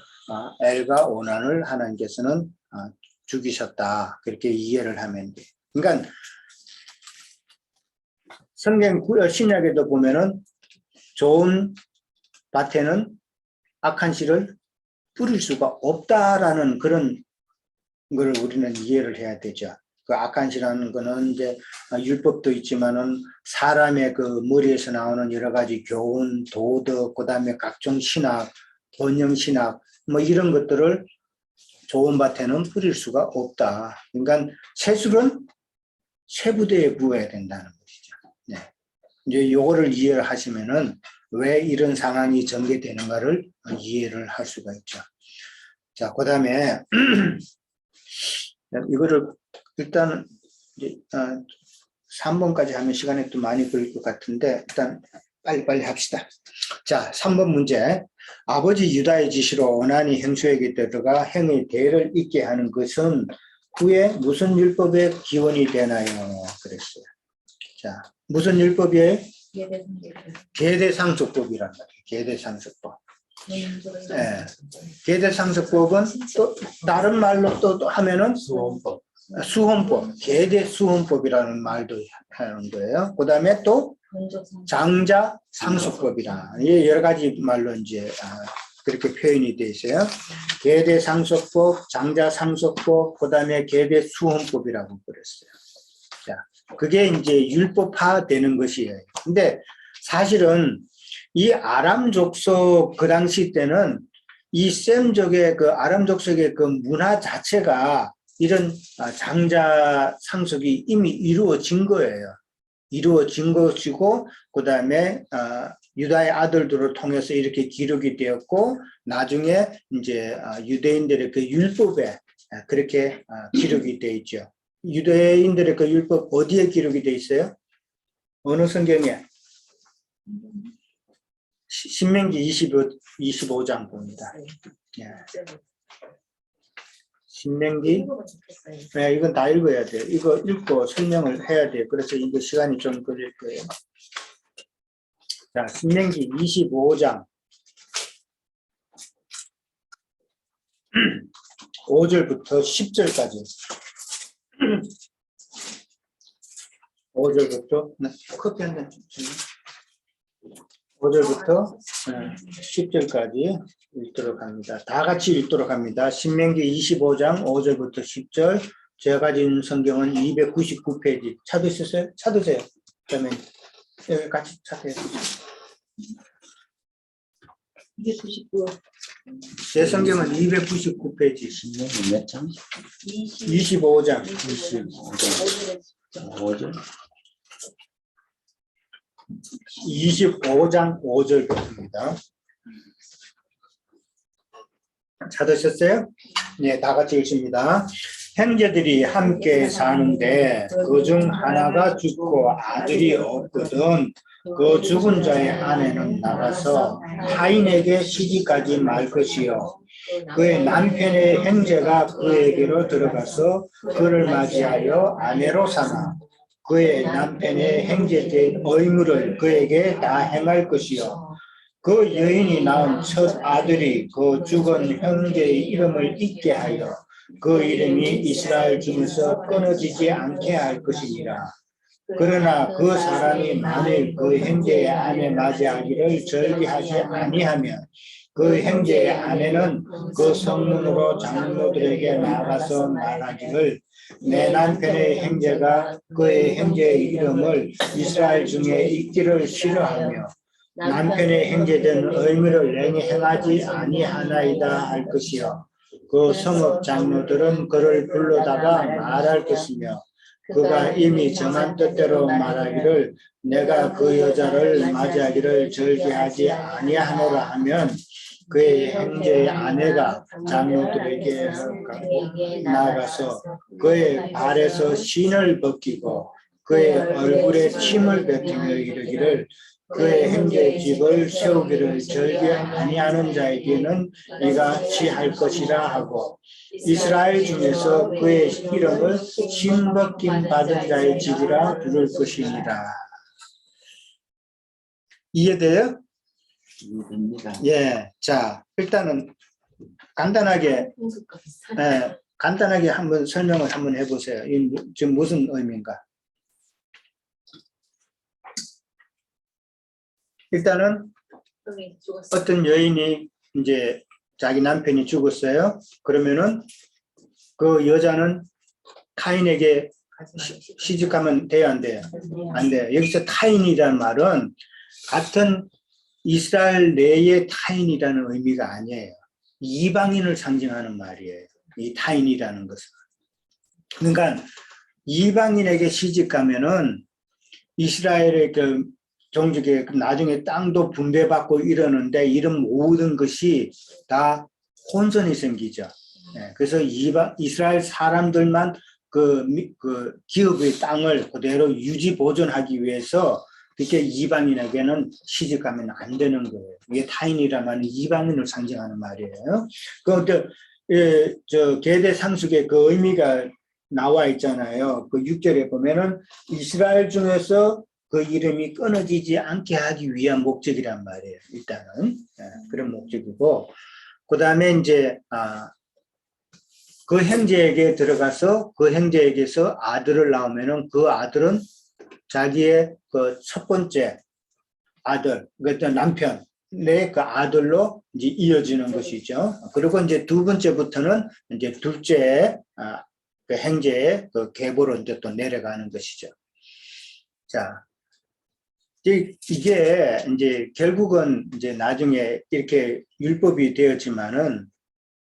A: 엘과 오난을 하나님께서는 죽이셨다. 그렇게 이해를 하면 돼요. 그러니까 성경 신약에도 보면은 좋은 밭에는 악한 씨를 뿌릴 수가 없다라는 그런 걸 우리는 이해를 해야 되죠. 그 악한 씨라는 거는 이제 율법도 있지만은 사람의 그 머리에서 나오는 여러 가지 교훈, 도덕, 그 다음에 각종 신학, 번영 신학, 뭐 이런 것들을 좋은 밭에는 뿌릴 수가 없다. 그러니까 채술은 세부대에 부어야 된다는 것이죠. 네. 이제 요거를 이해를 하시면은 왜 이런 상황이 전개되는가를 이해를 할 수가 있죠. 자, 그 다음에 이거를 일단 이제 3번까지 하면 시간이 또 많이 걸릴 것 같은데 일단 빨리빨리 합시다. 자, 3번 문제. 아버지 유다의 지시로 원한이 형수에게 들어가 형의 대를 잇게 하는 것은 후에 무슨 율법의 기원이 되나요? 그랬어요. 자, 무슨 율법이에요? 계대상속법이란 말이에요. 계대상속법. 네. 계대상속법은 또 다른 말로 또 하면은 수혼법, 계대수혼법이라는 말도 하는 거예요. 그 다음에 또 장자상속법이라 여러 가지 말로 이제 그렇게 표현이 돼 있어요. 계대상속법, 장자상속법, 그 다음에 계대수혼법이라고 그랬어요. 자, 그게 이제 율법화 되는 것이에요. 근데 사실은 이 아람 족속 그 당시 때는 이 셈족의 그 아람 족속의 그 문화 자체가 이런 장자 상속이 이미 이루어진 거예요. 이루어진 것이고, 그 다음에 유다의 아들들을 통해서 이렇게 기록이 되었고, 나중에 이제 유대인들의 그 율법에 그렇게 기록이 되어 있죠. 유대인들의 그 율법 어디에 기록이 되어 있어요? 어느 성경에? 신명기 25장 봅니다. 예. 신명기, 네, 이건 다 읽어야 돼요. 이거 읽고 설명을 해야 돼요. 그래서 이거 시간이 좀 걸릴 거예요. 자, 신명기 25장 5절부터 10절까지. 5절부터 커피 한 잔 주세요. 5절부터 10절까지 읽도록 합니다. 다 같이 읽도록 합니다. 신명기 25장 5절부터 10절. 제가 가진 성경은 299페이지. 찾으셨어요? 찾으세요. 그러면 여기 같이 찾으세요.
G: 299.
A: 제 성경은 299페이지.
B: 신명기 몇 장?
A: 25장.
B: 5절.
A: 25장 5절부터입니다. 찾으셨어요? 네, 다 같이 읽습니다. 형제들이 함께 사는데 그 중 하나가 죽고 아들이 없거든 그 죽은 자의 아내는 나가서 타인에게 시집가지 말 것이요 그의 남편의 형제가 그에게로 들어가서 그를 맞이하여 아내로 삼아 그의 남편의 형제된 의무를 그에게 다 행할 것이요 그 여인이 낳은 첫 아들이 그 죽은 형제의 이름을 잊게 하여 그 이름이 이스라엘 중에서 끊어지지 않게 할 것이니라. 그러나 그 사람이 만일 그 형제의 아내 맞이하기를 절기하지 아니하면 그 형제의 아내는 그 성문으로 장로들에게 나가서 말하기를 내 남편의 형제가 그의 형제의 이름을 이스라엘 중에 읽기를 싫어하며 남편의 형제된 의무를 내게 행하지 아니하나이다 할 것이요 그 성읍 장로들은 그를 불러다가 말할 것이며 그가 이미 정한 뜻대로 말하기를 내가 그 여자를 맞이하기를 절기하지 아니하노라 하면 그의 형제의 아내가 장로들에게 나가서 그의 발에서 신을 벗기고 그의 얼굴에 침을 뱉으며 이르기를 그의 형제의 집을 세우기를 절기 아니하는 자에게는 이같이 할 것이라 하고 이스라엘 중에서 그의 이름을 신벗김 받은 자의 집이라 부를 것이니라. 이해돼요?
B: 이해됩니다.
A: 예, 자 일단은 간단하게 간단하게 한번 설명을 한번 해보세요. 이 지금 무슨 의미인가? 일단은 어떤 여인이 이제 자기 남편이 죽었어요. 그러면은 그 여자는 타인에게 시집가면 돼요, 안 돼요? 안 돼요. 여기서 타인이라는 말은 같은 이스라엘 내의 타인이라는 의미가 아니에요. 이방인을 상징하는 말이에요. 이 타인이라는 것은. 그러니까 이방인에게 시집 가면은 이스라엘의 그 종족의 나중에 땅도 분배받고 이러는데 이런 모든 것이 다 혼선이 생기죠. 예, 그래서 이스라엘 사람들만 그 기업의 땅을 그대로 유지 보존하기 위해서 이렇게 이방인에게는 시집 가면 안 되는 거예요. 이게 타인이라면 이방인을 상징하는 말이에요. 저 계대 상속의 그 의미가 나와 있잖아요. 그 6절에 보면은 이스라엘 중에서 그 이름이 끊어지지 않게 하기 위한 목적이란 말이에요. 일단은 그런 목적이고, 그 다음에 이제 그 형제에게 들어가서 그 형제에게서 아들을 낳으면은 그 아들은 자기의 그 첫 번째 아들, 그러니까 남편의 그 아들로 이제 이어지는 것이죠. 그리고 이제 두 번째부터는 이제 둘째 그 형제의 그 계보로 이제 또 내려가는 것이죠. 자, 이게 이제 결국은 이제 나중에 이렇게 율법이 되었지만은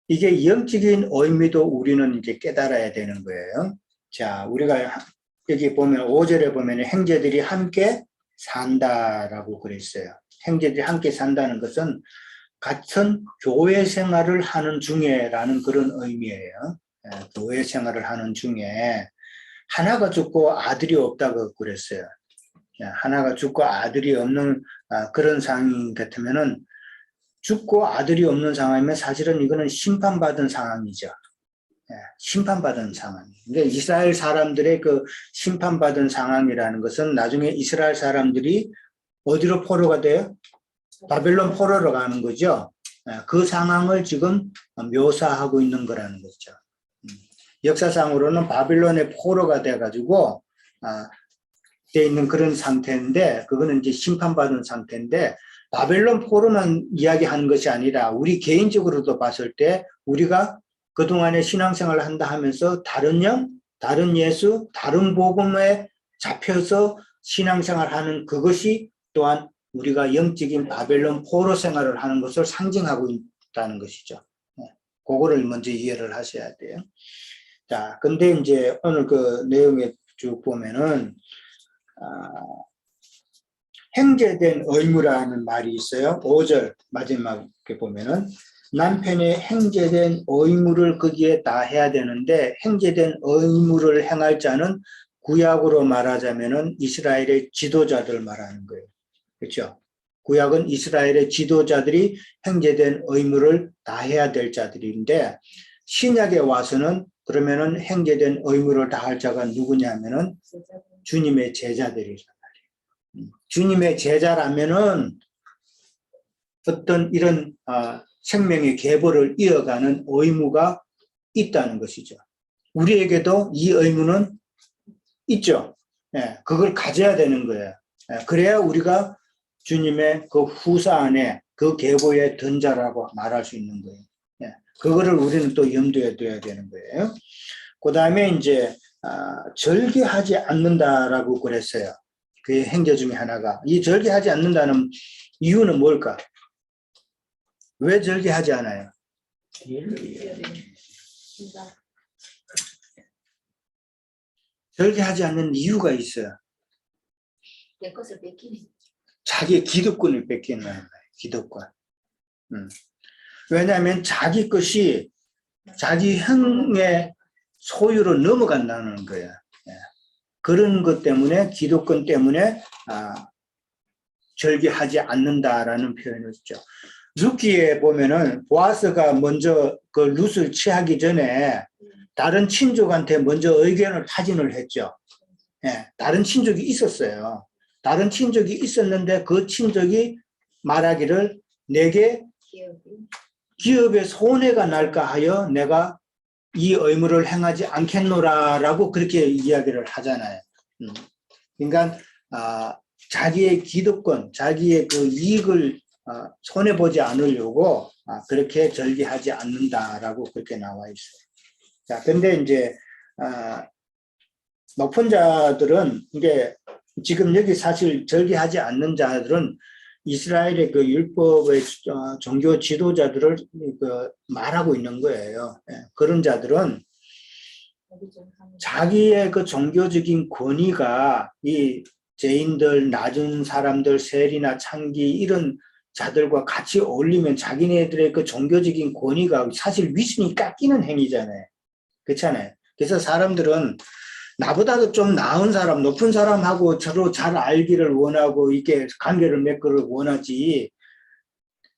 A: 이게 영적인 의미도 우리는 이제 깨달아야 되는 거예요. 자, 우리가 여기 보면 5절에 보면 형제들이 함께 산다라고 그랬어요. 형제들이 함께 산다는 것은 같은 교회 생활을 하는 중에라는 그런 의미예요. 교회 생활을 하는 중에 하나가 죽고 아들이 없다고 그랬어요. 하나가 죽고 아들이 없는 그런 상황 같으면은 죽고 아들이 없는 상황이면 사실은 이거는 심판받은 상황이죠. 심판받은 상황. 그러니까 이스라엘 사람들의 그 심판받은 상황이라는 것은 나중에 이스라엘 사람들이 어디로 포로가 돼요? 바벨론 포로로 가는 거죠. 그 상황을 지금 묘사하고 있는 거라는 거죠. 역사상으로는 바벨론의 포로가 돼가지고 돼 있는 그런 상태인데, 그거는 이제 심판받은 상태인데, 바벨론 포로만 이야기하는 것이 아니라 우리 개인적으로도 봤을 때 우리가 그동안에 신앙생활을 한다 하면서 다른 영, 다른 예수, 다른 복음에 잡혀서 신앙생활하는 그것이 또한 우리가 영적인 바벨론 포로 생활을 하는 것을 상징하고 있다는 것이죠. 그거를 먼저 이해를 하셔야 돼요. 자, 근데 이제 오늘 그 내용에 쭉 보면은 행제된 의무라는 말이 있어요. 5절 마지막에 보면은 남편의 행제된 의무를 거기에 다 해야 되는데, 행제된 의무를 행할 자는 구약으로 말하자면은 이스라엘의 지도자들 말하는 거예요. 그렇죠? 구약은 이스라엘의 지도자들이 행제된 의무를 다 해야 될 자들인데, 신약에 와서는 그러면은 행제된 의무를 다 할 자가 누구냐면은 주님의 제자들이란 말이에요. 주님의 제자라면은 어떤 이런 생명의 계보를 이어가는 의무가 있다는 것이죠. 우리에게도 이 의무는 있죠. 그걸 가져야 되는 거예요. 그래야 우리가 주님의 그 후사 안에 그 계보에 든 자라고 말할 수 있는 거예요. 그거를 우리는 또 염두에 둬야 되는 거예요. 그 다음에 이제 절개하지 않는다라고 그랬어요. 그 행제 중에 하나가. 이 절개하지 않는다는 이유는 뭘까? 왜 절개하지 않아요? 절개하지 않는 이유가 있어요.
H: 내 것을 뺏기니.
A: 자기의 기득권을 뺏기는 거예요. 기득권. 왜냐하면 자기 것이 자기 형의 소유로 넘어간다는 거예요. 그런 것 때문에, 기득권 때문에 절개하지 않는다라는 표현을 했죠. 룻기에 보면은 보아스가 먼저 그 룻을 취하기 전에 다른 친족한테 먼저 의견을 타진을 했죠. 다른 친족이 있었어요. 다른 친족이 있었는데 그 친족이 말하기를 내게 기업에 손해가 날까 하여 내가 이 의무를 행하지 않겠노라라고 그렇게 이야기를 하잖아요. 그러니까 자기의 기득권, 자기의 그 이익을 손해 보지 않으려고 그렇게 절개하지 않는다라고 그렇게 나와 있어요. 자, 근데 이제 높은 자들은 이게 지금 여기 사실 절개하지 않는 자들은 이스라엘의 그 율법의 종교 지도자들을 말하고 있는 거예요. 그런 자들은 자기의 그 종교적인 권위가 이 죄인들, 낮은 사람들, 세리나 창기 이런 자들과 같이 어울리면 자기네들의 그 종교적인 권위가 사실 위선이 깎이는 행위잖아요. 그렇잖아요. 그래서 사람들은 나보다도 좀 나은 사람, 높은 사람하고 서로 잘 알기를 원하고 이렇게 관계를 맺기를 원하지,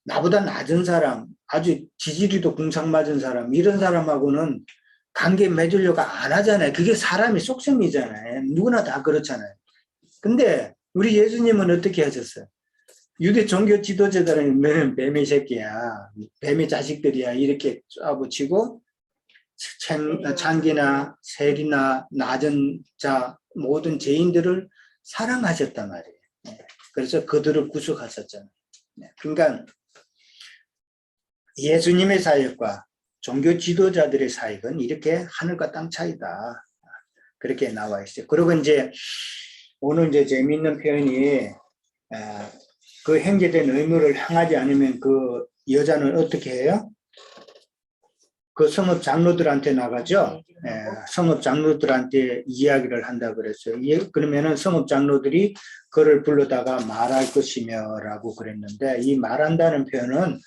A: 나보다 낮은 사람, 아주 지지리도 궁상맞은 사람, 이런 사람하고는 관계 맺으려고 안 하잖아요. 그게 사람의 속성이잖아요. 누구나 다 그렇잖아요. 근데 우리 예수님은 어떻게 하셨어요? 유대 종교 지도자들은 너는 뱀의 새끼야, 뱀의 자식들이야 이렇게 쏴붙이고 창기나 세리나 낮은 자 모든 죄인들을 사랑하셨단 말이에요. 그래서 그들을 구속하셨잖아요. 그러니까 예수님의 사역과 종교 지도자들의 사역은 이렇게 하늘과 땅 차이다. 그렇게 나와 있어요. 그리고 이제 오늘 이제 재미있는 표현이 그 행제된 의무를 행하지 않으면 그 여자는 어떻게 해요? 그 성읍 장로들한테 나가죠. 성읍 장로들한테 이야기를 한다 그랬어요. 그러면은 성읍 장로들이 그를 불러다가 말할 것이며라고 그랬는데, 이 말한다는 표현은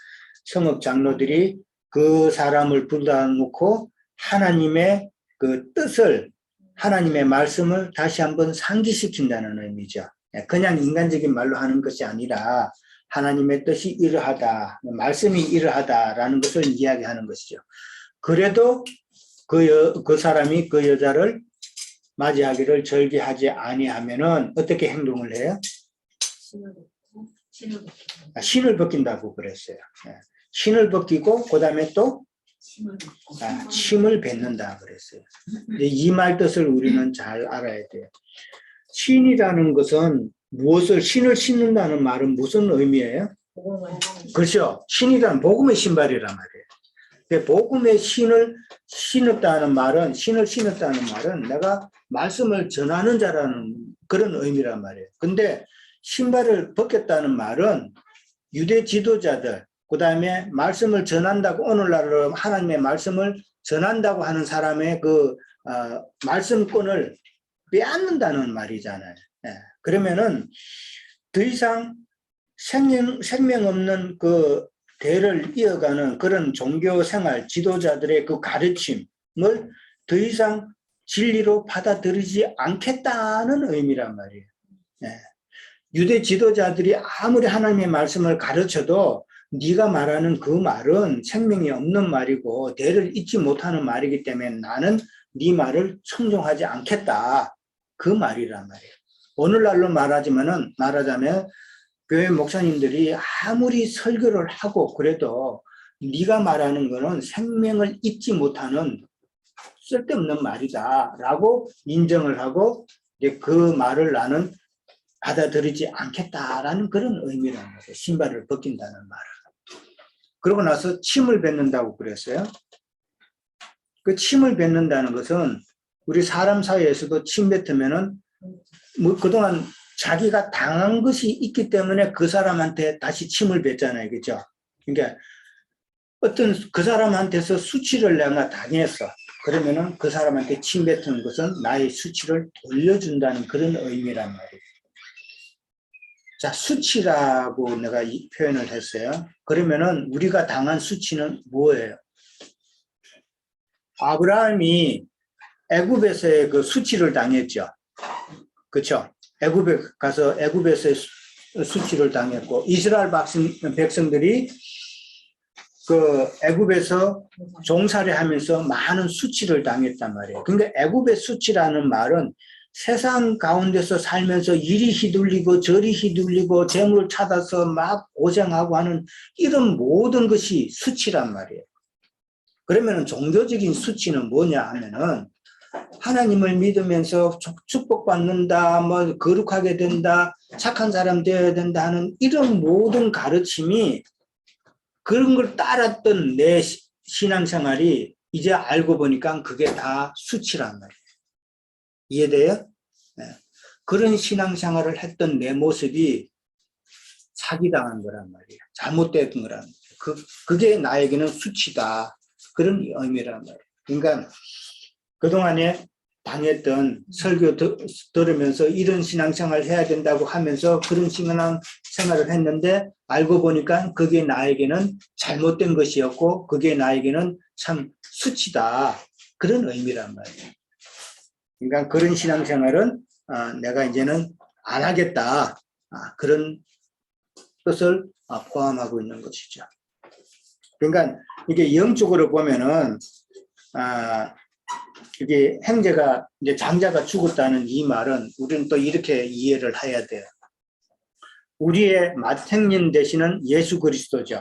A: 성읍 장로들이 그 사람을 불러다 놓고 하나님의 그 뜻을, 하나님의 말씀을 다시 한번 상기시킨다는 의미죠. 그냥 인간적인 말로 하는 것이 아니라 하나님의 뜻이 이러하다, 말씀이 이러하다라는 것을 이야기하는 것이죠. 그래도 그 사람이 그 여자를 맞이하기를 절개하지 아니하면은 어떻게 행동을 해요? 신을 벗긴다고 그랬어요. 신을 벗기고 그 다음에 또 침을 뱉는다 그랬어요. 이 말 뜻을 우리는 잘 알아야 돼요. 신이라는 것은 무엇을, 신을 신는다는 말은 무슨 의미예요? 그렇죠. 신이란 복음의 신발이란 말이에요. 복음의 신을 신었다는 말은, 신을 신었다는 말은 내가 말씀을 전하는 자라는 그런 의미란 말이에요. 근데 신발을 벗겼다는 말은 유대 지도자들, 그 다음에 말씀을 전한다고, 오늘날로 하나님의 말씀을 전한다고 하는 사람의 그 말씀권을 빼앗는다는 말이잖아요. 그러면은 더 이상 생명 없는 그 대를 이어가는 그런 종교 생활 지도자들의 그 가르침을 더 이상 진리로 받아들이지 않겠다는 의미란 말이에요. 유대 지도자들이 아무리 하나님의 말씀을 가르쳐도 네가 말하는 그 말은 생명이 없는 말이고 대를 잇지 못하는 말이기 때문에 나는 네 말을 청종하지 않겠다. 그 말이란 말이에요. 오늘날로 말하자면 교회 목사님들이 아무리 설교를 하고 그래도 네가 말하는 거는 생명을 잇지 못하는 쓸데없는 말이다 라고 인정을 하고 이제 그 말을 나는 받아들이지 않겠다라는 그런 의미란 말이에요. 신발을 벗긴다는 말을. 그러고 나서 침을 뱉는다고 그랬어요. 그 침을 뱉는다는 것은 우리 사람 사이에서도 침 뱉으면은 뭐 그동안 자기가 당한 것이 있기 때문에 그 사람한테 다시 침을 뱉잖아요. 그죠? 그러니까 어떤 그 사람한테서 수치를 내가 당했어. 그러면은 그 사람한테 침 뱉는 것은 나의 수치를 돌려준다는 그런 의미란 말이에요. 자, 수치라고 내가 이 표현을 했어요. 그러면은 우리가 당한 수치는 뭐예요? 아브라함이 애굽에서의 그 수치를 당했죠. 그렇죠? 애굽에 가서 애굽에서의 수치를 당했고, 이스라엘 백성들이 그 애굽에서 종살이하면서 많은 수치를 당했단 말이에요. 그러니까 애굽의 수치라는 말은 세상 가운데서 살면서 이리 휘둘리고 저리 휘둘리고 재물을 찾아서 막 고생하고 하는 이런 모든 것이 수치란 말이에요. 그러면 종교적인 수치는 뭐냐 하면은 하나님을 믿으면서 축복받는다, 뭐 거룩하게 된다, 착한 사람 되어야 된다 하는 이런 모든 가르침이 그런 걸 따랐던 내 신앙생활이 이제 알고 보니까 그게 다 수치란 말이에요. 이해돼요? 네. 그런 신앙생활을 했던 내 모습이 사기당한 거란 말이에요. 잘못된 거란 말이에요. 그게 나에게는 수치다. 그런 의미란 말이에요. 그러니까 그동안에 당했던 설교 들으면서 이런 신앙생활을 해야 된다고 하면서 그런 신앙생활을 했는데 알고 보니까 그게 나에게는 잘못된 것이었고 그게 나에게는 참 수치다. 그런 의미란 말이에요. 그러니까 그런 신앙생활은 내가 이제는 안 하겠다. 그런 뜻을 포함하고 있는 것이죠. 그러니까 이게 영적으로 보면은 이게 형제가 이제 장자가 죽었다는 이 말은 우리는 또 이렇게 이해를 해야 돼요. 우리의 맏형님 되시는 예수 그리스도죠.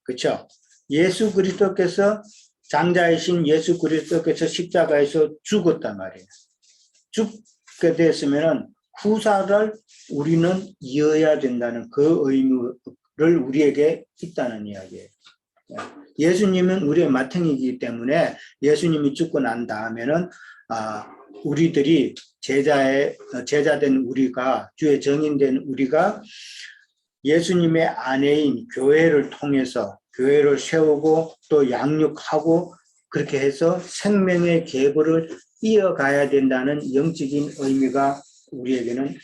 A: 그렇죠? 예수 그리스도께서 장자이신 예수 그리스도께서 십자가에서 죽었단 말이에요. 죽게 됐으면은 후사를 우리는 이어야 된다는 그 의무를 우리에게 있다는 이야기예요. 예수님은 우리의 맏형이기 때문에 예수님이 죽고 난 다음에는 우리들이 제자된 우리가 주의 정인된 우리가 예수님의 아내인 교회를 통해서 교회를 세우고 또 양육하고 그렇게 해서 생명의 계보를 이어가야 된다는 영적인 의미가 우리에게는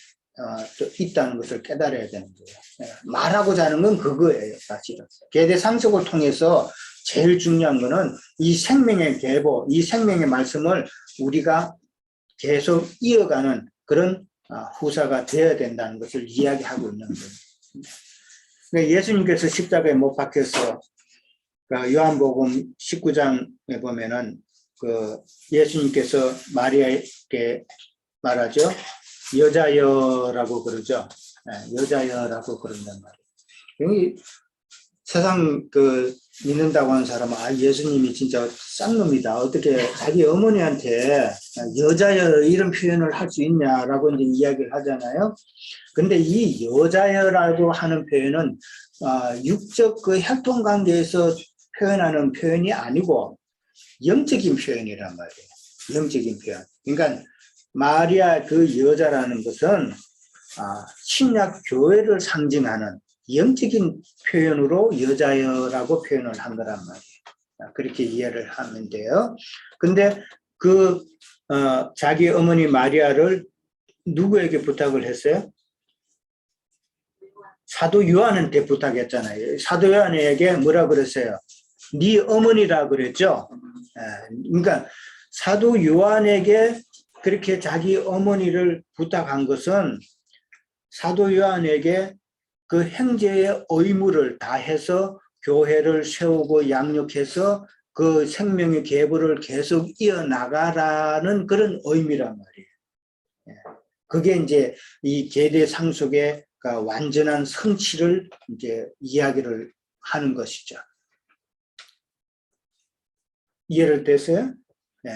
A: 또 있다는 것을 깨달아야 되는 거예요. 말하고자 하는 건 그거예요, 사실은. 계대 상속을 통해서 제일 중요한 거는 이 생명의 계보, 이 생명의 말씀을 우리가 계속 이어가는 그런 후사가 되어야 된다는 것을 이야기하고 있는 거예요. 예수님께서 십자가에 못 박혀서 요한복음 19장에 보면은 예수님께서 마리아에게 말하죠. 여자여라고 그러죠. 여자여라고 그런단 말이에요. 세상 믿는다고 하는 사람은 예수님이 진짜 쌍놈이다. 어떻게 자기 어머니한테 여자여 이런 표현을 할 수 있냐라고 이제 이야기를 하잖아요. 근데 이 여자여라고 하는 표현은 육적 그 혈통 관계에서 표현하는 표현이 아니고 영적인 표현이란 말이에요. 영적인 표현. 그러니까 마리아 그 여자라는 것은 신약 교회를 상징하는 영적인 표현으로 여자여라고 표현을 한 거란 말이에요. 그렇게 이해를 하면 돼요. 근데 자기 어머니 마리아를 누구에게 부탁을 했어요? 사도 요한한테 부탁했잖아요. 사도 요한에게 뭐라 그랬어요? 네 어머니라 그랬죠. 그러니까 사도 요한에게 그렇게 자기 어머니를 부탁한 것은 사도 요한에게 그 형제의 의무를 다해서 교회를 세우고 양육해서 그 생명의 계보를 계속 이어나가라는 그런 의미란 말이에요. 그게 이제 이 계대 상속의 완전한 성취를 이제 이야기를 하는 것이죠. 이해를 됐어요? 네.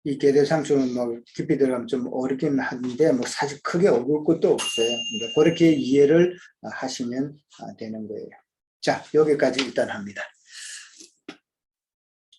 A: 이 계대 상속은 깊이 들어가면 좀 어렵긴 한데 사실 크게 어려울 것도 없어요. 그렇게 이해를 하시면 되는 거예요. 자, 여기까지 일단 합니다.